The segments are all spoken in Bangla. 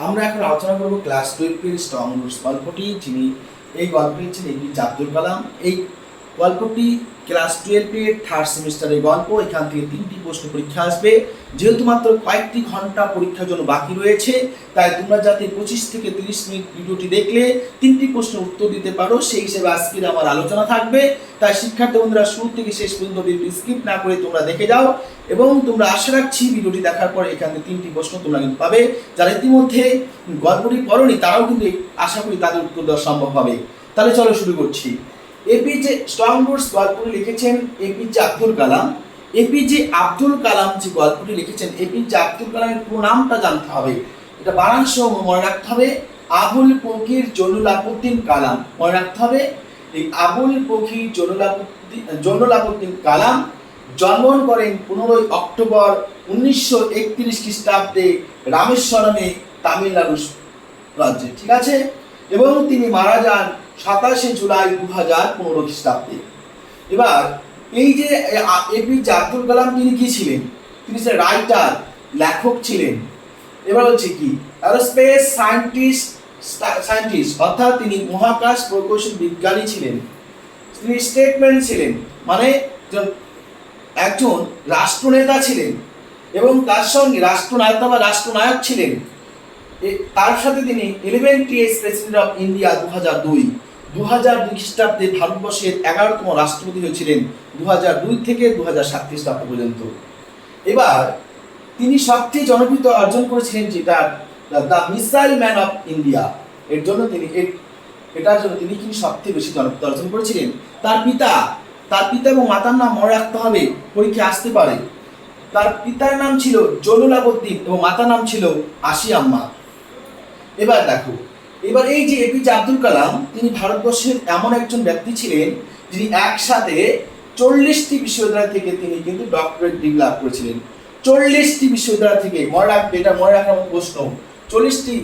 আমরা এখন আলোচনা করব ক্লাস 12 এর স্ট্রং রুটস গল্পটি। যিনি এই গল্পটি লিখছেন এপিজে আব্দুল কালাম। এই গল্পটি ক্লাস 12 এর থার্ড সেমিস্টারের গল্প। এখান থেকে 3টি প্রশ্ন পরীক্ষা আসবে। যেহেতু মাত্র কয়েকটি ঘন্টা পরীক্ষার জন্য বাকি রয়েছে, তাই তোমরা যাতে 25 থেকে 30 মিনিট ভিডিওটি দেখলে 3টি প্রশ্নের উত্তর দিতে পারো, সেই হিসেবে আজকের আমার আলোচনা থাকবে। তাই শিক্ষার্থী বন্ধুরা শুরু থেকে শেষ পর্যন্ত ভিডিওটি স্কিপ না করে তোমরা দেখে যাও, এবং তোমরা আশা রাখছি ভিডিওটি দেখার পর এখানে 3টি প্রশ্ন তোমরা কিন্তু পাবে। যারা ইতিমধ্যে গল্পটি পড়োনি তারাও কিন্তু আশা করি তাদের উত্তর দেওয়া সম্ভব হবে। তাহলে চলো শুরু করছি। এপিজে স্ট্রং রুটস গল্পটি লিখেছেন এপিজে আব্দুল কালাম। এপিজে আব্দুল কালাম যে গল্পটি লিখেছেন, এপিজে আব্দুল কালামের পুরো নামটা জানতে হবে। এটা বানান সহ মনে রাখতে হবে। আবুল ফকির জয়নুল আবদিন কালাম মনে রাখতে হবে। এই আবুল ফকির জয়নুল আবদিন কালাম জন্মগ্রহণ করেন 15 অক্টোবর 1931 খ্রিস্টাব্দে রামেশ্বরমে, তামিলনাড়ু রাজ্যে। ঠিক আছে, এবং তিনি মারা যান 27 জুলাই 2015 খ্রিস্টাব্দে। এবার এই যে এপিজে আব্দুল কালাম তিনি কি ছিলেন? তিনি ছিলেন রাইটার, লেখক ছিলেন। এবার হচ্ছে কি এরোস্পেস সায়েন্টিস্ট অর্থাৎ তিনি মহাকাশ প্রকৌশল বিজ্ঞানী ছিলেন। তিনি স্টেটম্যান ছিলেন, মানে একজন রাষ্ট্রনেতা ছিলেন, এবং তার সঙ্গে রাষ্ট্রনেতা বা রাষ্ট্রনায়ক ছিলেন। তার সাথে তিনি 11th প্রেসিডেন্ট অফ ইন্ডিয়া 2002 খ্রিস্টাব্দে ভারতবর্ষের 11তম রাষ্ট্রপতি হয়েছিলেন 2002 থেকে 2007 খ্রিস্টাব্দ পর্যন্ত। এবার তিনি সবচেয়ে জনপ্রিয়তা অর্জন করেছিলেন যেটা the missile man of India. এটার জন্য তিনি কিন্তু সবচেয়ে বেশি জনপ্রিয়তা অর্জন করেছিলেন। তার পিতা এবং মাতার নাম মনে রাখতে হবে, পরীক্ষা আসতে পারে। তার পিতার নাম ছিল জয়নুল আবদিন এবং মাতার নাম ছিল আশিয়াম্মা। এবার দেখো, এবার এই যে এপিজে আব্দুল কালাম তিনি ভারতবর্ষের এমন একজন ব্যক্তি ছিলেন যিনি একসাথে 40টি বিশ্ববিদ্যালয় থেকে তিনি কিন্তু ডক্টরেট ডিগ্রি লাভ করেছিলেন। 40টি বিশ্ববিদ্যালয় থেকে, মনে রাখবে, এটা মনে রাখার মতো প্রশ্ন। 40টি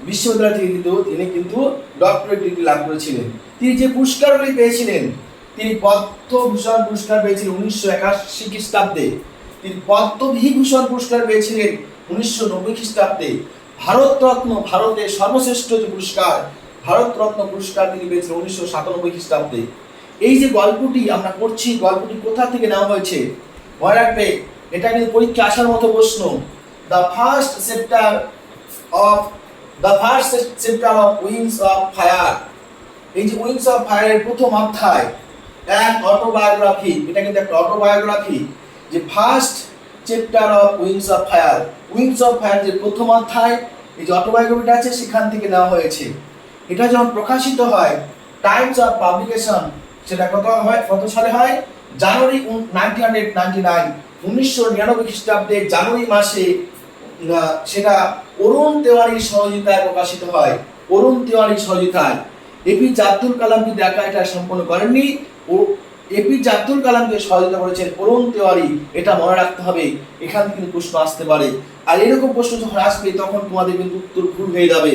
বিশ্ববিদ্যালয় থেকে তিনি কিন্তু ডক্টরেট ডিগ্রি লাভ করেছিলেন। তিনি যে পুরস্কারগুলি পেয়েছিলেন, তিনি পদ্মভূষণ পুরস্কার পেয়েছিলেন 1981 খ্রিস্টাব্দে। তিনি পদ্মবিভূষণ পুরস্কার পেয়েছিলেন 1990 খ্রিস্টাব্দে। ভারতরত্ন, ভারতের সর্বশ্রেষ্ঠ যে পুরস্কার ভারতরত্ন পুরস্কার তিনি পেয়েছিলেন 1997 খ্রিস্টাব্দে। এই যে গল্পটি আমরা পড়ছি, গল্পটি কোথা থেকে নেওয়া হয়েছে মনে রাখবে, এটা কিন্তু পরীক্ষা আসার মতো প্রশ্ন। The first chapter of wings of fire. এই যে উইংস অফ ফায়ারের প্রথম অধ্যায় এক অটোবায়োগ্রাফি, এটা কিন্তু একটা অটোবায়োগ্রাফি। যে first chapter of wings of fire, wings of fire যে প্রথম অধ্যায়, এই যে অটোবায়োগ্রাফিটা আছে সেখান থেকে নেওয়া হয়েছে। এটা যখন প্রকাশিত হয়, টাইমস অফ পাবলিকেশন, সেটা কত সালে হয়? জানুয়ারি 1999 খ্রিস্টাব্দে জানুয়ারি মাসে সেটা অরুণ তেওয়ারির সহযোগিতায় প্রকাশিত হয়। অরুণ তেওয়ারির সহযোগিতায়। এপিজে আব্দুল কালাম কিন্তু একা এটা সম্পন্ন করেননি, এপিজে আব্দুল কালামকে সহযোগিতা করেছেন অরুণ তেওয়ারি। এটা মনে রাখতে হবে, এখান থেকে কিন্তু প্রশ্ন আসতে পারে। আর এরকম প্রশ্ন যখন আসবে তখন তোমাদের কিন্তু উত্তর ভুল হয়ে যাবে।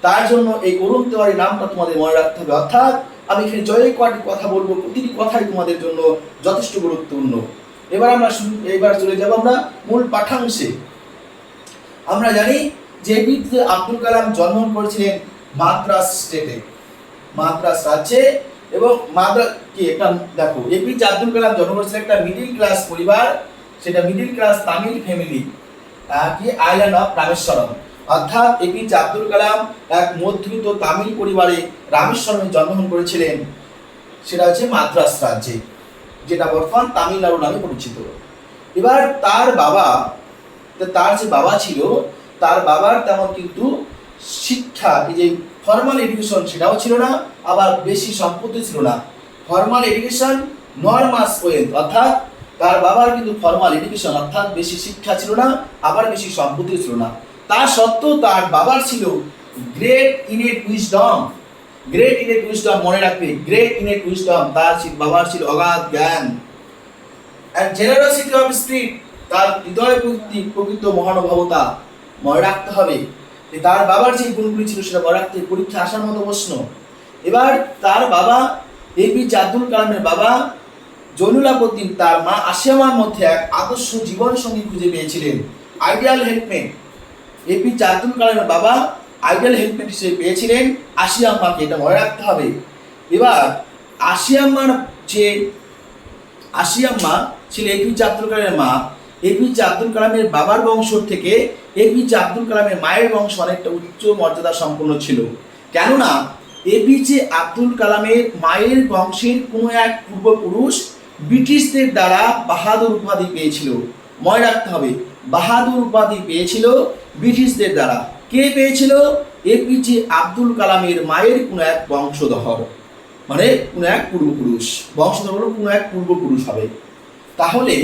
তার জন্য এই অরুণ তেওয়ারি নামটা তোমাদের মনে রাখতে হবে। অর্থাৎ আমি এখানে জয়ের কয়টি কথা বলবো, প্রতিটি কথাই তোমাদের জন্য যথেষ্ট গুরুত্বপূর্ণ। এবার চলে যাব আমরা মূল পাঠ্যাংশে। আমরা জানি যে এপিজে আব্দুল কালাম জন্মগ্রহণ করেছিলেন মাদ্রাজ স্টেটে, মাদ্রাজ রাজ্যে। এবং একটা দেখো, এপিজে আব্দুল কালাম জন্ম করেছিলেন একটা মিডিল ক্লাস পরিবার, সেটা মিডিল ক্লাস তামিল ফ্যামিলি, কি আইল্যান্ড অফ রামেশ্বরম। অর্থাৎ এপিজে আব্দুল কালাম এক মধ্যবিত্ত তামিল পরিবারে রামেশ্বরমে জন্মগ্রহণ করেছিলেন। সেটা হচ্ছে মাদ্রাজ রাজ্যে, যেটা বর্তমান তামিলনাড়ু নামে পরিচিত। এবার তার যে বাবা ছিল, তার বাবার তেমন কিন্তু শিক্ষা, এই যে ফর্মাল এডুকেশন সেটাও ছিল না, আবার বেশি সম্পত্তি ছিল না। ফর্মাল এডুকেশন নর মাস ওয়েলথ, অর্থাৎ তার বাবার কিন্তু ফর্মাল এডুকেশন অর্থাৎ বেশি শিক্ষা ছিল না, আবার বেশি সম্পত্তি ছিল না। তা সত্ত্বেও তার বাবার ছিল great innate wisdom. Great innate wisdom মনে রাখবে, গ্রেট ইনেট উইজডম, তার বাবার ছিল অগাধ জ্ঞান। এন্ড জেনারসিটি অফ স্পিরিট, তার হৃদয় প্রকৃত মহানুভবতা মনে রাখতে হবে। তার বাবার যে গুণগুলি ছিল সেটা মনে রাখতে, পরীক্ষা আসার মতো প্রশ্ন। এবার তার বাবা এপিজে আব্দুল কালামের বাবা জয়নুল আবদিন তার মা আশিয়ামার মধ্যে এক আদর্শ জীবন সঙ্গী খুঁজে পেয়েছিলেন, আইডিয়াল হেল্পমেট। এপিজে আব্দুল কালামের বাবা আইডল হেল্পমেট হিসেবে পেয়েছিলেন আশিয়া আম্মাকে, এটা মনে রাখতে হবে। এবার আশিয়া আম্মা ছিল এপিজে আব্দুল কালামের মা। এপিজে আব্দুল কালামের বাবার বংশ থেকে এপিজে আব্দুল কালামের মায়ের বংশ অনেকটা উচ্চ মর্যাদা সম্পন্ন ছিল, কেননা এপিজে আব্দুল কালামের মায়ের বংশের কোনো এক পূর্বপুরুষ ব্রিটিশদের দ্বারা বাহাদুর উপাধি পেয়েছিল। মনে রাখতে হবে, বাহাদুর উপাধি পেয়েছিল ব্রিটিশদের দ্বারা। কে পেয়েছিল? এপিজে আব্দুল কালামের মায়ের কোনো এক বংশধর, মানে কোনো এক পূর্বপুরুষ। বংশধর হলো কোনো এক পূর্বপুরুষ হবে। তাহলে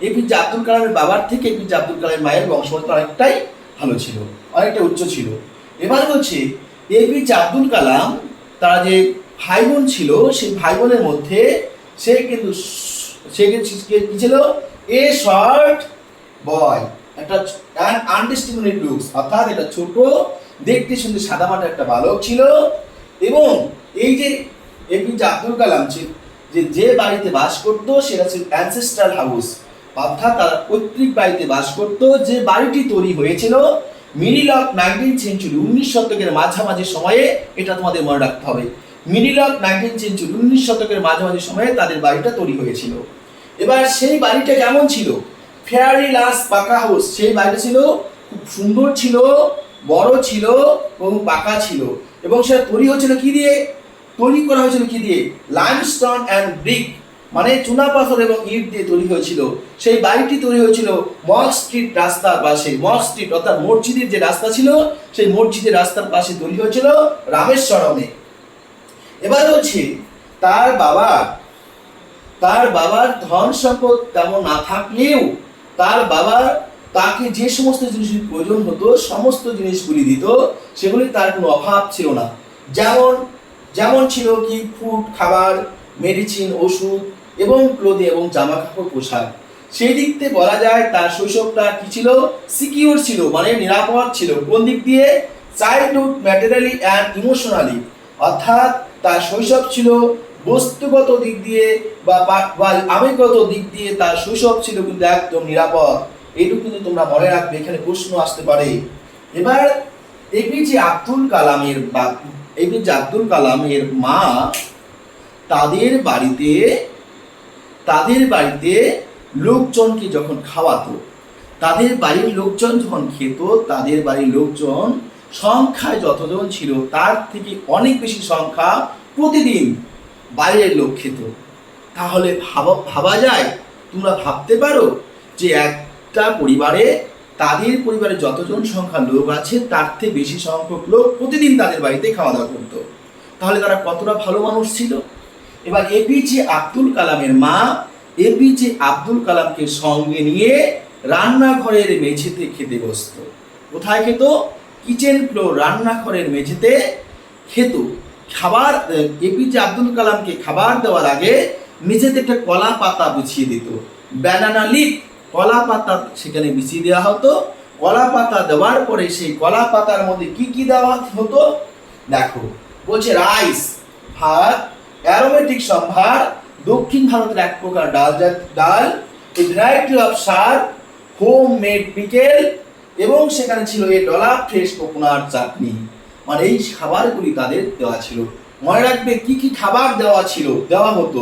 এপিজে আব্দুল কালামের বাবার থেকে এপিজে আব্দুল কালামের মায়ের বংশধর অনেকটাই ভালো ছিল, অনেকটা উচ্চ ছিল। এবার হচ্ছে এপিজে আব্দুল কালাম তারা যে ভাই বোন ছিল, সেই ভাই বোনের মধ্যে সে কিন্তু কি ছিল? এ শর্ট বয়, একটা আনডিস্টিংগুইশড লুকস, অর্থাৎ এটা ছোট, দেখতে শুনতে সাদামাটা একটা বালক ছিল। এবং এই যে এপিজে আব্দুল কালাম যে বাড়িতে বাস করতো সেটা ছিল অ্যানসেস্ট্রাল হাউস, অর্থাৎ তারা পৈতৃক বাড়িতে বাস করতো। যে বাড়িটি তৈরি হয়েছিল মিডল অফ 19th সেঞ্চুরি, 19 শতকের মাঝামাঝি সময়ে, এটা তোমাদের মনে রাখতে হবে। মিডল অফ 19th সেঞ্চুরি, 19 শতকের মাঝামাঝি সময়ে তাদের বাড়িটা তৈরি হয়েছিল। এবার সেই বাড়িটা কেমন ছিল? ফেয়ারি লার্জ পাকা হাউস। সেই বাড়িটা ছিল খুব সুন্দর ছিল, বড় ছিল এবং পাকা ছিল। এবং সেটা তৈরি হয়েছিল কি দিয়ে? তৈরি করা হয়েছিল কি দিয়ে? লাইমস্টোন অ্যান্ড ব্রিক, মানে চুনা পাথর এবং ইট দিয়ে তৈরি হয়েছিল। সেই বাড়িটি তৈরি হয়েছিল মস্ক স্ট্রিট রাস্তার পাশে। মস্ক স্ট্রিট অর্থাৎ মসজিদের যে রাস্তা ছিল, সেই মসজিদের রাস্তার পাশে তৈরি হয়েছিল রামেশ্বরমে। এবার হচ্ছে তার বাবার ধন সম্পদ তেমন না থাকলেও তার বাবার তাকে যে সমস্ত জিনিসের প্রয়োজন হতো সমস্ত জিনিসগুলি দিত, সেগুলি তার কোনো অভাব ছিল না। যেমন ছিল কি? ফুড, খাবার, মেডিসিন, ওষুধ এবং ক্লোদিং এবং জামা কাপড়, পোশাক। সেই দিক থেকে বলা যায় তার শৈশবটা কি ছিল? সিকিউর ছিল, মানে নিরাপদ ছিল। কোন দিক দিয়ে? চাইল্ডহুড ম্যাটেরিয়ালি অ্যান্ড ইমোশনালি, অর্থাৎ তার শৈশব ছিল বস্তুগত দিক দিয়ে বা আবেগগত দিক দিয়ে তার শৈশব ছিল কিন্তু একদম নিরাপদ। এইটুকু কিন্তু তোমরা মনে রাখবে, এখানে প্রশ্ন আসতে পারে। এবার এপিজে আব্দুল কালামের মা তাদের বাড়িতে লোকজনকে যখন খাওয়াতো, তাদের বাড়ির লোকজন যখন খেত, তাদের বাড়ির লোকজন সংখ্যায় যতজন ছিল তার থেকে অনেক বেশি সংখ্যা প্রতিদিন বাইরের লোক খেত। তাহলে ভাবা যায়, তোমরা ভাবতে পারো যে একটা পরিবারে, তাদের পরিবারে যতজন সংখ্যা লোক আছে তার থেকে বেশি সংখ্যক লোক প্রতিদিন তাদের বাড়িতে খাওয়া দাওয়া করতো। তাহলে তারা কতটা ভালো মানুষ ছিল। এবার এপিজে আব্দুল কালামের মা এপিজে আব্দুল কালামকে সঙ্গে নিয়ে রান্নাঘরের মেঝেতে খেতে বসত। কোথায় খেত? কিচেন ফ্লোর, রান্নাঘরের মেঝেতে খেত। খাবার এপিজে আব্দুল কালামকে খাবার দেওয়ার আগে মেঝেতে একটা কলা পাতা বিছিয়ে দিত, ব্যানানা লিফ, কলা পাতা সেখানে বিছিয়ে দেওয়া হতো। কলা পাতা দেওয়ার পরে সেই কলা পাতার মধ্যে কি কি দেওয়া হতো দেখো। বলছে রাইস, ভাত, অ্যারোমেটিক সম্ভার, দক্ষিণ ভারতের এক প্রকার ডাল, এ ভ্যারাইটি অফ শাক, হোম মেড পিকেল, এবং সেখানে ছিল এ ডলা ফ্রেশ কোকোনাট চাটনি। মানে এই খাবারগুলি তাদের দেওয়া ছিল। মনে রাখবে কি কি খাবার দেওয়া হতো?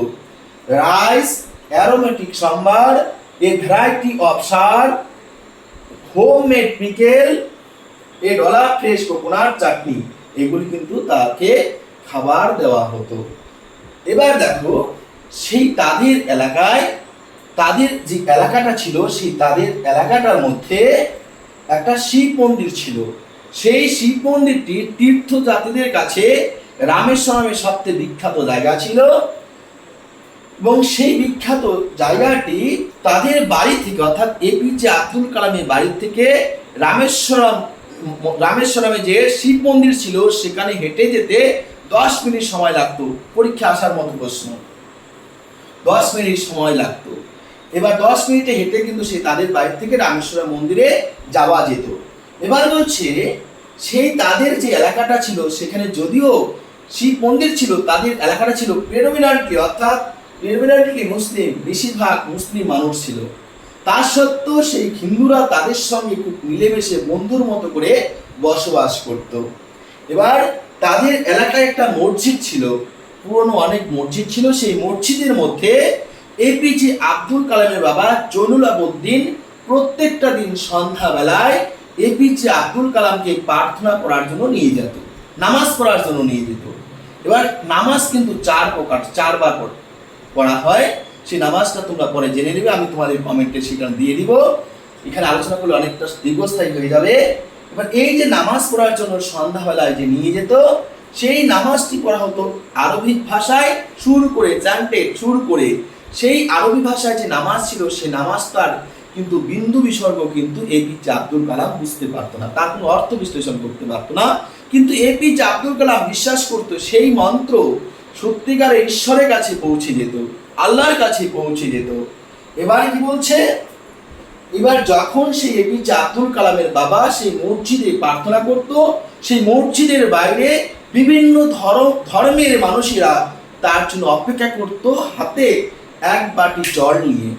রাইস, অ্যারোমেটিক সম্ভার, এ ভ্যারাইটি অফ শাক, হোম মেড পিকেল, এ ডলা ফ্রেশ কোকোনাট চাটনি, এগুলি কিন্তু তাকে খাবার দেওয়া হতো। এবার দেখো, সেই তাদের এলাকায়, তাদের যে এলাকাটা ছিল, সেই তাদের এলাকাটার মধ্যে একটা শিব মন্দির ছিল। সেই শিব মন্দিরটি তীর্থযাত্রীদের কাছে রামেশ্বরমের সবচেয়ে বিখ্যাত জায়গা ছিল। এবং সেই বিখ্যাত জায়গাটি তাদের বাড়ি থেকে, অর্থাৎ এপিজে আব্দুল কালামের বাড়ি থেকে রামেশ্বরমে যে শিব মন্দির ছিল সেখানে হেঁটে যেতে 10 মিনিট সময় লাগতো। পরীক্ষা আসার মতো প্রশ্ন, 10 মিনিট সময় লাগতো। এবার 10 মিনিটে হেঁটে কিন্তু সে তাদের বাড়ি থেকে রামেশ্বরম মন্দিরে যাওয়া যেত। এবার বলছে সেই তাদের যে এলাকাটা ছিল সেখানে যদিও শিব মন্দির ছিল, তাদের এলাকাটা ছিল প্রেডোমিনান্টলি মুসলিম, বেশিরভাগ মুসলিম মানুষ ছিল। তা সত্ত্বেও সেই হিন্দুরা তাদের সঙ্গে খুব মিলেমিশে বন্ধুর মতো করে বসবাস করত। এবার তাদের এলাকায় একটা মসজিদ ছিল, পুরনো অনেক মসজিদ ছিল। সেই মসজিদের মধ্যে এপিজে আব্দুল কালামের বাবা জয়নুল আবেদিন প্রত্যেকটা দিন সন্ধ্যাবেলায় এপিজে আব্দুল কালামকে প্রার্থনা করার জন্য নিয়ে যেত, নামাজ পড়ার জন্য নিয়ে যেত। এবার নামাজ কিন্তু 4 প্রকার, 4 বার পড়া হয়। সেই নামাজটা তোমরা পরে জেনে নেবে, আমি তোমাদের কমেন্টে সেটা দিয়ে দিব। এখানে আলোচনা করলে অনেকটা দীর্ঘস্থায়ী হয়ে যাবে। এবার এই যে নামাজ পড়ার জন্য সন্ধ্যাবেলায় যে নিয়ে যেত, সেই নামাজটি পড়া হতো আরবিক ভাষায় সুর করে, চ্যান্টেড সুর করে। সেই আরবি ভাষায় যে নামাজ ছিল, সেই নামাজটার কিন্তু বিন্দু বিসর্গ কিন্তু এপিজে আব্দুল কালাম বুঝতে পারতো না, তার কোনো অর্থ বিশ্লেষণ করতে পারতো না। কিন্তু এপিজে আব্দুল কালাম বিশ্বাস করতো সেই মন্ত্র সত্যিকারের ঈশ্বরের কাছে পৌঁছে যেত, আল্লাহর কাছে পৌঁছে যেত। এবার কি বলছে, এবার যখন সেই এপিজে আব্দুল কালামের বাবা সেই মসজিদে প্রার্থনা করত, সেই মসজিদের বাইরে বিভিন্ন ধর্মের মানুষেরা তার জন্য অপেক্ষা করত হাতে এক বাটি জল নিয়ে।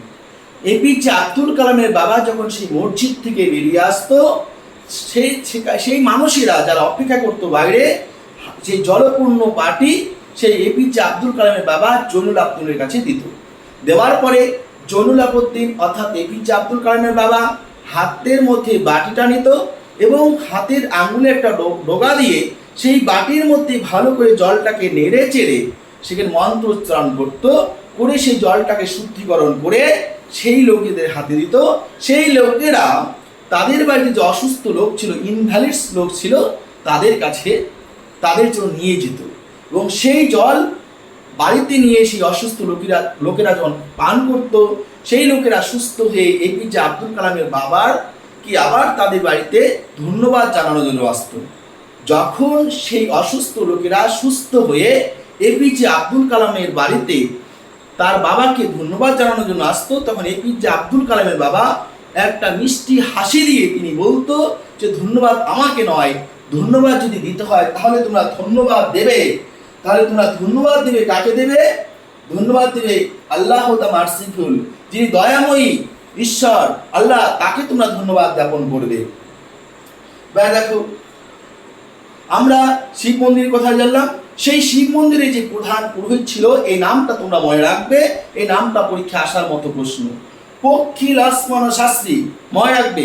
এপিজে আব্দুল কালামের বাবা যখন সেই মসজিদ থেকে বেরিয়ে আসতো, সেই মানুষেরা যারা অপেক্ষা করতো বাইরে, সেই জলপূর্ণ বাটি সেই এপিজে আব্দুল কালামের বাবা জয়নুল আবেদিনের কাছে দিত। দেওয়ার পরে জয়নুল আবেদিন অর্থাৎ এপিজে আব্দুল কালামের বাবা হাতের মধ্যে বাটিটা নিত এবং হাতের আঙুলে একটা ডগা দিয়ে সেই বাটির মধ্যে ভালো করে জলটাকে নেড়ে চেড়ে সেখানে মন্ত্র উচ্চারণ করতো, করে সেই জলটাকে শুদ্ধিকরণ করে সেই লোকেদের হাতে দিত। সেই লোকেরা তাদের বাড়িতে যে অসুস্থ লোক ছিল, ইনভ্যালিডস লোক ছিল, তাদের কাছে তাদের জন্য নিয়ে যেত এবং সেই জল বাড়িতে নিয়ে সেই অসুস্থ লোকেরা যখন পান করত, সেই লোকেরা সুস্থ হয়ে এপিজে আব্দুল কালামের বাবার কি আবার তাদের বাড়িতে ধন্যবাদ জানানোর জন্য আসত। যখন সেই অসুস্থ লোকেরা সুস্থ হয়ে এপিজে আব্দুল কালামের বাড়িতে তার বাবাকে ধন্যবাদ জানানোর জন্য আসতো, তখন এপিজে আব্দুল কালামের বাবা একটা মিষ্টি হাসি দিয়ে তিনি বলতো যে ধন্যবাদ আমাকে নয়, ধন্যবাদ যদি দিতে হয় তাহলে তোমরা ধন্যবাদ দেবে। তাহলে তোমরা ধন্যবাদ দেবে কাকে দেবে? ধন্যবাদ দেবে আল্লাহ দ্য মার্সিফুল, যিনি দয়াময়ী ঈশ্বর আল্লাহ, তাকে তোমরা ধন্যবাদ জ্ঞাপন করবে। দেখো, আমরা শিব মন্দিরের কথা জানলাম। সেই শিব মন্দিরে যে প্রধান পুরোহিত ছিল, এই নামটা তোমরা মনে রাখবে, এই নামটা পরীক্ষা আসার মতো প্রশ্ন। পক্ষী লক্ষ্মণ শাস্ত্রী, মনে রাখবে,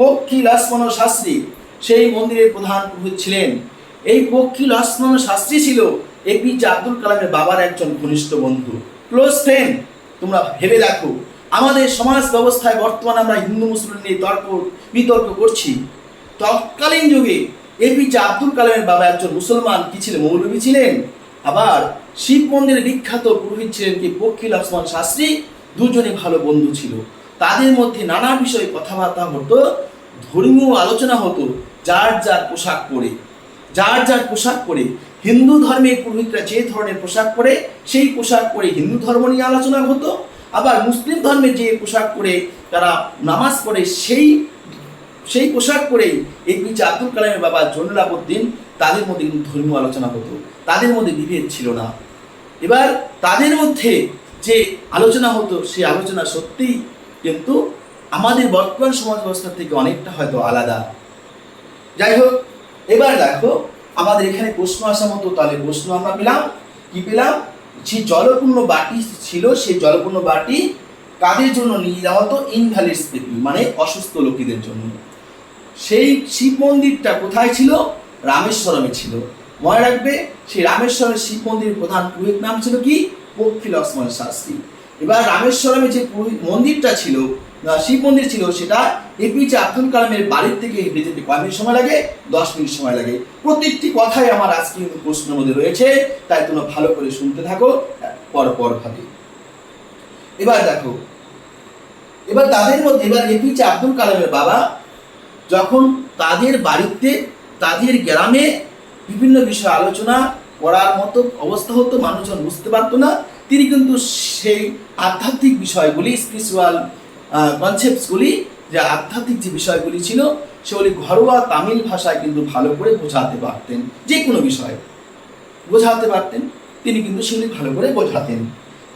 পক্ষী লক্ষ্মণ শাস্ত্রী সেই মন্দিরের প্রধান পুরোহিত ছিলেন। এই পক্ষী লক্ষ্মণ শাস্ত্রী ছিল এপিজে আব্দুল কালামের বাবার একজন ঘনিষ্ঠ বন্ধু, ক্লোজ ফ্রেন্ড। তোমরা ভেবে দেখো, আমাদের সমাজ ব্যবস্থায় বর্তমানে আমরা হিন্দু মুসলিম নিয়ে বিতর্ক করছি। তৎকালীন যুগে এপিজে আব্দুল কালামের বাবা একজন মুসলমান কি ছিলেন? মৌলবী ছিলেন। আবার শিব মন্দিরে বিখ্যাত পুরোহিত ছিলেন কি? পক্ষী লক্ষ্মণ শাস্ত্রী। দুজনে ভালো বন্ধু ছিল, তাদের মধ্যে নানা বিষয়ে কথাবার্তা হতো, ধর্মীয় আলোচনা হতো, যার যার পোশাক পরে, যার যার পোশাক পরে। হিন্দু ধর্মের পুরোহিতরা যে ধরনের পোশাক পরে, সেই পোশাক পরে হিন্দু ধর্ম নিয়ে আলোচনা হতো। আবার মুসলিম ধর্মে যে পোশাক পরে তারা নামাজ পড়ে, সেই পোশাক পরেই এপিজে আব্দুল কালামের বাবা জয়নুল আবেদিন, তাদের মধ্যে কিন্তু ধর্মীয় আলোচনা হতো, তাদের মধ্যে বিভেদ ছিল না। এবার তাদের মধ্যে যে আলোচনা হতো, সেই আলোচনা সত্যিই কিন্তু আমাদের বর্তমান সমাজ ব্যবস্থা থেকে অনেকটা হয়তো আলাদা। যাই হোক, এবার দেখো আমাদের এখানে প্রশ্ন আসা মতো, তাহলে প্রশ্ন আমরা পেলাম কি? পেলাম যে জলপূর্ণ বাটি ছিল, সেই জলপূর্ণ বাটি কাদের জন্য নিয়ে যাওয়া হতো? ইনভ্যালিডস পিপল, মানে অসুস্থ লোকেদের জন্য। সেই শিব মন্দিরটা কোথায় ছিল? রামেশ্বরমে ছিল। মনে রাখবে, সেই রামেশ্বরের শিব মন্দিরের প্রধান পুরোহিত নাম ছিল কি? পক্ষী লক্ষ্মণ শাস্ত্রী। এবার রামেশ্বরমে যে মন্দিরটা ছিল, শিব মন্দির ছিল, সেটা এপিজে আব্দুল কালামের বাড়ির থেকে হেঁটে যেতে কয় মিনিট সময় লাগে? 10 মিনিট সময় লাগে। প্রত্যেকটি কথাই আমার আজকে কিন্তু প্রশ্নের মধ্যে রয়েছে, তাই তোমরা ভালো করে শুনতে থাকো পরপর ভাবে। এবার দেখো, এবার তাদের মধ্যে এবার এপিজে আব্দুল কালামের বাবা যখন তাদের বাড়িতে, তাদের গ্রামে বিভিন্ন বিষয় আলোচনা করার মতো অবস্থা হতো, মানুষজন বুঝতে পারতো না, তিনি কিন্তু সেই আধ্যাত্মিক বিষয়গুলি, স্পিরিচুয়াল কনসেপ্টসগুলি, যে আধ্যাত্মিক যে বিষয়গুলি ছিল, সেগুলি ঘরোয়া তামিল ভাষায় কিন্তু ভালো করে বোঝাতে পারতেন। যে কোনো বিষয় বোঝাতে পারতেন, তিনি কিন্তু সেগুলি ভালো করে বোঝাতেন।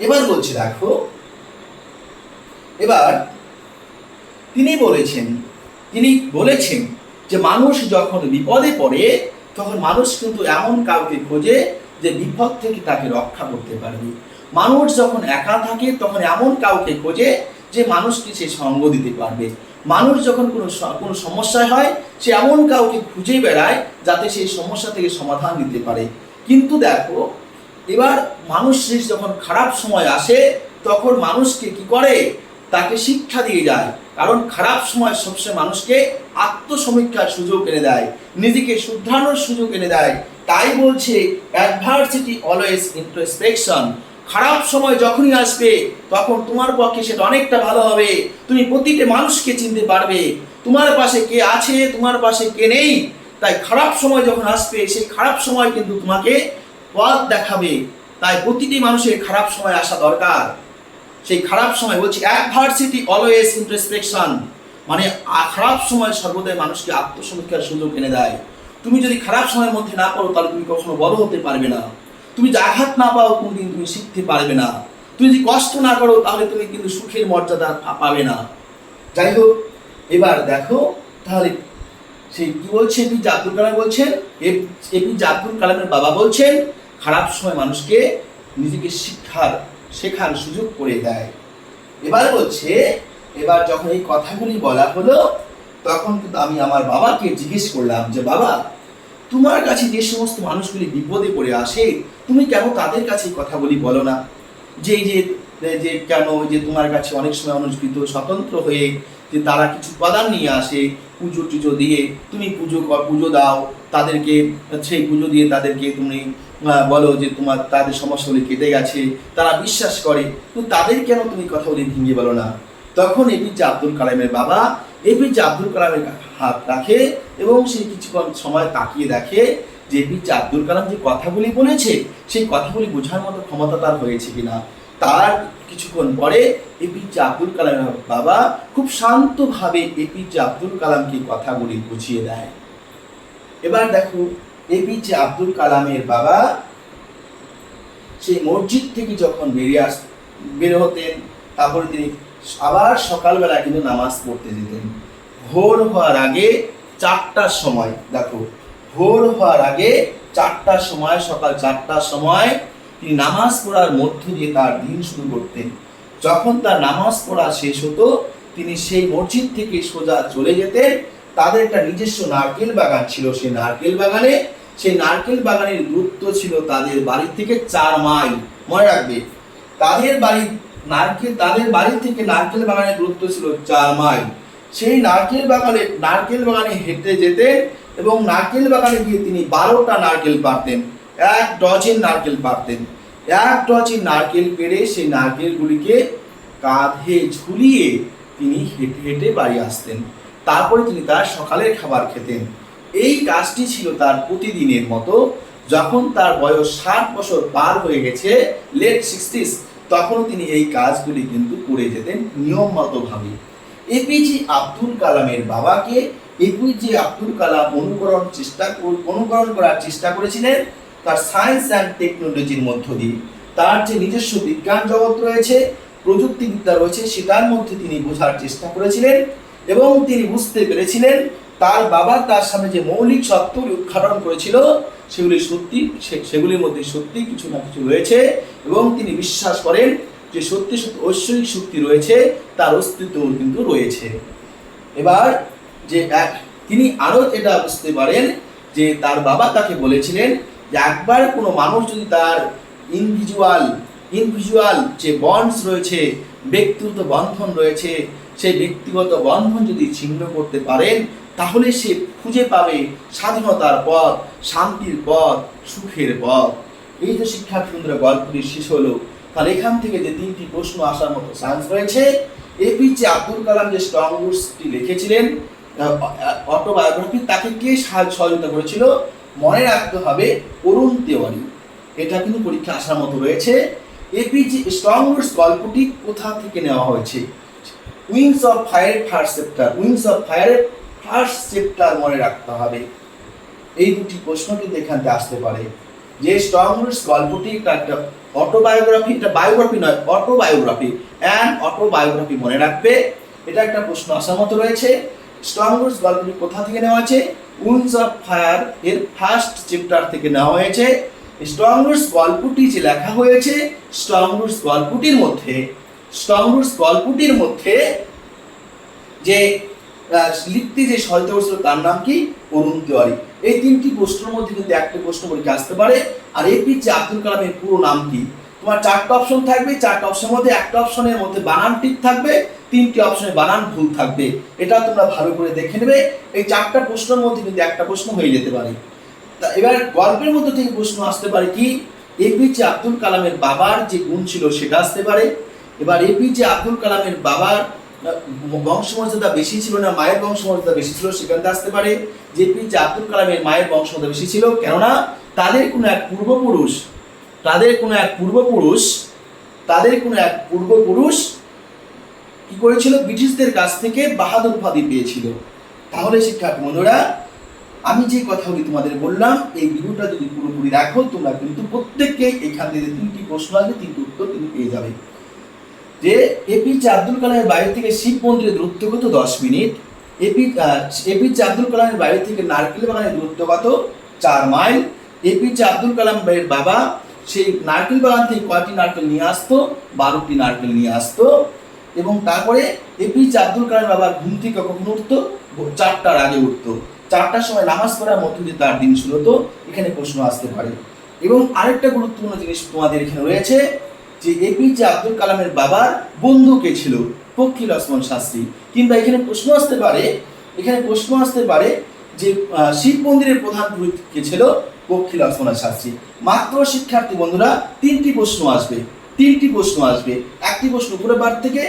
এবার বলছি দেখো, এবার তিনি বলেছেন যে মানুষ যখন বিপদে পড়ে তখন মানুষ কিন্তু এমন কাউকে খোঁজে যে বিপদ থেকে তাকে রক্ষা করতে পারবে। মানুষ যখন একা থাকে তখন এমন কাউকে খোঁজে যে মানুষকে সে সঙ্গ দিতে পারবে। মানুষ যখন কোনো সমস্যায় হয় সে এমন কাউকে খুঁজে বেড়ায় যাতে সেই সমস্যা থেকে সমাধান দিতে পারে। কিন্তু দেখো, এবার মানুষের যখন খারাপ সময় আসে তখন মানুষকে কি করে, তাকে শিক্ষা দিয়ে যায়। কারণ খারাপ সময় সবসময় মানুষকে আত্মসমীক্ষার সুযোগ এনে দেয়, নিজেকে শুধরানোর সুযোগ এনে দেয়। তাই বলছে অ্যাডভার্সিটি অলওয়েজ ইন্ট্রোস্পেকশন। খারাপ সময় যখনই আসবে তখন তোমার পক্ষে সেটা অনেকটা ভালো হবে। তুমি প্রতিটি মানুষকে চিনতে পারবে, তোমার পাশে কে আছে, তোমার পাশে কে নেই। তাই খারাপ সময় যখন আসবে সেই খারাপ সময় কিন্তু তোমাকে পথ দেখাবে। তাই প্রতিটি মানুষের খারাপ সময় আসা দরকার। সেই খারাপ সময় বলছি অ্যাডভার্সিটি অলওয়েজ ইন্ট্রোস্পেকশন, মানে খারাপ সময় সর্বদাই মানুষকে আত্মসমীক্ষার সুযোগ এনে দেয়। তুমি যদি খারাপ সময়ের মধ্যে না পড়ো তাহলে তুমি কখনো বড় হতে পারবে না। তুমি যদি আঘাত না পাও কোনদিন তুমি শিখতে পারবে না। তুমি যদি কষ্ট না করো তাহলে তুমি কিন্তু সুখের মর্যাদা পাবে না। যাই হোক, এবার দেখো তাহলে সেই কি বলছে এপিজে আব্দুল কালাম বলছেন, এপিজে আব্দুল কালামের বাবা বলছেন খারাপ সময় মানুষকে নিজেকে শেখার সুযোগ করে দেয়। এবার বলছে, এবার যখন এই কথাগুলি বলা হলো তখন কিন্তু আমি আমার বাবাকে জিজ্ঞেস করলাম যে বাবা, তোমার কাছে যে সমস্ত মানুষগুলি বিপদে পড়ে আসে তুমি কেন তাদের কাছে কথাগুলি বলো না? যে যে কেন যে তোমার কাছে অনেক সময় অনুষ্ঠিত স্বতন্ত্র হয়ে যে তারা কিছু উপাদান নিয়ে আসে, পুজো টুজো দিয়ে তুমি পুজো দাও তাদেরকে, সেই পুজো দিয়ে তাদেরকে তুমি বলো যে তাদের সমস্যাগুলি কেটে গেছে, তারা বিশ্বাস করে, কিন্তু তাদের কেন তুমি কথাগুলি ভেঙে বলো না? তখন এপিজে আব্দুল কালামের বাবা এপিজে আব্দুল কালামের হাত রাখে এবং সে কিছুক্ষণ সময় তাকিয়ে দেখে যে এপিজে আব্দুল কালাম যে কথাগুলি বলেছে সেই কথাগুলি বোঝার মতো ক্ষমতা তার হয়েছে কিনা। তার কিছুক্ষণ পরে এপিজে আব্দুল কালামের বাবা খুব শান্তভাবে এপিজে আব্দুল কালামকে কথাগুলি বুঝিয়ে দেয়। এবার দেখো, এপিজে আব্দুল কালামের বাবা সেই মসজিদ থেকে যখন বের হতেন তারপরে তিনি আবার সকালবেলা কিন্তু নামাজ পড়তে যেতেন। ভোর হওয়ার আগে 4টার সময়, দেখো ভোর হওয়ার আগে 4টার সময়, সকাল 4টার সময় তিনি নামাজ পড়ার মধ্য দিয়ে তার দিন শুরু করতেন। যখন তার নামাজ পড়া শেষ হতো তিনি সেই মসজিদ থেকে সোজা চলে যেতেন। তাদের একটা নিজস্ব নারকেল বাগান ছিল, সেই নারকেল বাগানের দূরত্ব ছিল তাদের বাড়ি থেকে 4 মাইল। মনে রাখবে, তাদের বাড়ি থেকে নারকেল বাগানের দূরত্ব ছিল 4 মাইল। সেই নারকেল বাগানে হেঁটে যেতেন এবং নারকেল বাগানে গিয়ে তিনি 12টা নারকেল পাড়তেন, 1 ডজন নারকেল পাড়তেন। 1 ডজন নারকেল পেড়ে সেই নারকেলগুলিকে কাঁধে ঝুলিয়ে তিনি হেঁটে হেঁটে বাড়ি আসতেন। তারপরে তিনি তার সকালের খাবার খেতেন। এই কাজটি ছিল তার প্রতিদিনের মতো। যখন তার বয়স 60 বছর পার হয়ে গেছে, লেট 60s, তখনও তিনি এই কাজগুলি কিন্তু করে যেতেন নিয়মমতভাবে। এপিজে আব্দুল কালামের বাবাকে এপিজে আব্দুল কালাম অনুকরণ করার চেষ্টা করেছিলেন তার সায়েন্স অ্যান্ড টেকনোলজির মধ্য দিয়ে। তার যে নিজস্ব বিজ্ঞান জগৎ রয়েছে, প্রযুক্তিবিদ্যা রয়েছে, সেটার মধ্যে তিনি বোঝার চেষ্টা করেছিলেন এবং তিনি বুঝতে পেরেছিলেন তার বাবা তার সামনে যে মৌলিক সত্যগুলি উদ্ঘাটন করেছিল সেগুলির মধ্যে সত্যি কিছু না কিছু রয়েছে এবং তিনি বিশ্বাস করেন যে সত্যি ঐশ্বরিক শক্তি রয়েছে, তার অস্তিত্ব কিন্তু রয়েছে। এবার যে তিনি আরো এটা বুঝতে পারেন যে তার বাবা তাকে বলেছিলেন যে একবার কোনো মানুষ যদি তার ইনভিজুয়াল যে বন্ডস রয়েছে, ব্যক্তিগত বন্ধন রয়েছে, সেই ব্যক্তিগত বন্ধন যদি ছিন্ন করতে পারেন তাহলে সে খুঁজে পাবে স্বাধীনতার পথ, শান্তির পথ, সুখের পথ। এই যে শিক্ষাকেন্দ্র গল্পটি শেষ হলো, তাহলে এখান থেকে যে 3টি প্রশ্ন আসার মতো চান্স রয়েছে। এপিজে আব্দুল কালাম যে স্ট্রং রুটসটি লিখেছিলেন অটোবায়োগ্রাফি, তাকে কে সহযোগিতা করেছিল? মনে রাখতে হবে অরুণ তেওয়ারি। এটা কিন্তু পরীক্ষা আসার মতো রয়েছে। এপিজে স্ট্রং রুটস গল্পটি কোথা থেকে নেওয়া হয়েছে? উইংস অফ ফায়ারের ফার্স্ট চ্যাপ্টার মনে রাখতে হবে। এই দুটি প্রশ্ন কিন্তু এখান থেকে আসতে পারে। যে স্ট্রং রুটস গল্পটি একটা অটোবায়োগ্রাফি, এটা বায়োগ্রাফি নয়, অটোবায়োগ্রাফি মনে রাখবে। এটা একটা প্রশ্ন আসার মতো রয়েছে। স্ট্রং রুটস গল্পটি কোথা থেকে নেওয়া আছে? উইংস অফ ফায়ার এর ফার্স্ট চ্যাপ্টার থেকে নেওয়া হয়েছে। স্ট্রং রুটস গল্পটি যে লেখা হয়েছে, স্ট্রং রুটস গল্পটির মধ্যে যে লিখতে যে সহায়তা করেছিল তার নাম কি? অরুণ তিওয়ারি। এই তিনটি প্রশ্নের মধ্যে কিন্তু একটা প্রশ্ন পরীক্ষা আসতে পারে। আর এপিজে আব্দুল কালামের পুরো নাম কি? তোমার চারটা অপশন থাকবে, চারটা অপশনের মধ্যে একটা অপশনের মধ্যে বানান ঠিক থাকবে, তিনটি অপশনে বানান ভুল থাকবে। এটা তোমরা ভালো করে দেখে নেবে। এই চারটা প্রশ্নের মধ্যে কিন্তু একটা প্রশ্ন হয়ে যেতে পারে। তা এবার গল্পের মধ্যে থেকে প্রশ্ন আসতে পারে কি? এপিজে আব্দুল কালামের বাবার যে গুণ ছিল সেটা আসতে পারে। এবার এপিজে আব্দুল কালামের বাবার বংশমর্যাদা বেশি ছিল না মায়ের বংশমর্যাদা বেশি ছিল, সেখানে আসতে পারে। যে এপিজে আব্দুল কালামের মায়ের বংশমর্যাদা বেশি ছিল, কেননা তাদের কোনো এক পূর্বপুরুষ কি করেছিল? ব্রিটিশদের কাছ থেকে বাহাদুর উপাধি পেয়েছিল। তাহলে শিক্ষার্থী বন্ধুরা, আমি যে কথাগুলি তোমাদের বললাম, এই ভিডিওটা যদি পুরোপুরি দেখো, তোমরা কিন্তু প্রত্যেককে এখান থেকে তিনটি প্রশ্ন আসবে, তিনটি উত্তর তুমি পেয়ে যাবে। যে এপিজে আব্দুল কালামের বাড়ি থেকে শিব মন্দিরের দূরত্ব কত? 10 মিনিট। এপিজে আব্দুল কালামের বাড়ি থেকে নারকেল বাগানের দূরত্ব কত? 4 মাইল। এপিজে আব্দুল কালামের বাবা সেই নারকেল বাগান থেকে কয়টি নারকেল নিয়ে আসতো? 12টি নারকেল নিয়ে আসতো। এবং তারপরে এপিজে আব্দুল কালামের বাবা ঘুম থেকে কখন উঠতো? 4টার আগে উঠতো। 4টার সময় নামাজ পড়ার মধ্যে দিয়ে তার দিন শুরু হতো। এখানে প্রশ্ন আসতে পারে। এবং আরেকটা গুরুত্বপূর্ণ জিনিস তোমাদের এখানে রয়েছে, যে এপিজে আব্দুল কালামের বাবার বন্ধু কে ছিল? ফকির ওসমান শাস্ত্রী। কিংবা এখানে প্রশ্ন আসতে পারে যে শিব মন্দিরের প্রধান পুরোহিত কে ছিল? ফকির ওসমান শাস্ত্রী। মাত্র শিক্ষার্থী বন্ধুরা তিনটি প্রশ্ন আসবে। একটি প্রশ্ন উপরের পার্ট থেকে,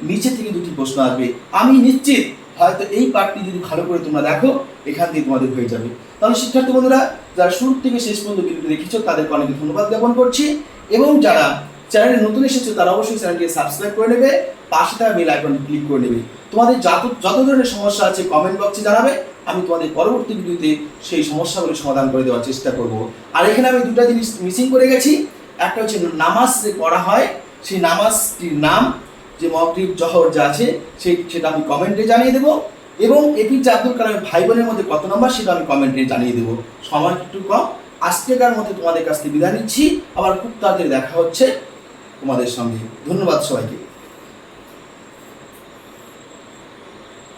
নিচে থেকে দুটি প্রশ্ন আসবে। আমি নিশ্চিত হয়তো এই পার্টটি যদি ভালো করে তোমরা দেখো, এখান থেকে তোমাদের হয়ে যাবে। তাহলে শিক্ষার্থী বন্ধুরা, যারা শুরু থেকে শেষ পর্যন্ত ভিডিওটি দেখেছো তাদেরকে অনেক ধন্যবাদ জ্ঞাপন করছি। এবং যারা চ্যানেলে নতুন এসেছে তারা অবশ্যই চ্যানেলটিকে সাবস্ক্রাইব করে নেবে, পাশে থাকা বেল আইকনটি ক্লিক করে নেবে। তোমাদের যত ধরনের সমস্যা আছে কমেন্ট বক্সে জানাবে, আমি তোমাদের পরবর্তী ভিডিওতে সেই সমস্যাগুলি সমাধান করে দেওয়ার চেষ্টা করব। আর এখানে আমি দুটো জিনিস মিসিং করে গেছি। একটা হচ্ছে নামাজ যে পড়া হয়, সেই নামাজটির নাম, যে মাগরিব জোহর যা আছে সেটা আমি কমেন্টে জানিয়ে দেবো। এবং এপিজে আব্দুল কালামের ভাই বোনের মধ্যে কত নম্বর সেটা আমি কমেন্টে জানিয়ে দেবো। সময় একটু কম, আজকেকার মধ্যে তোমাদের কাছ থেকে বিদায় নিচ্ছি। আবার খুব তাড়াতাড়ি দেখা হচ্ছে তোমাদের সঙ্গে। ধন্যবাদ সবাইকে।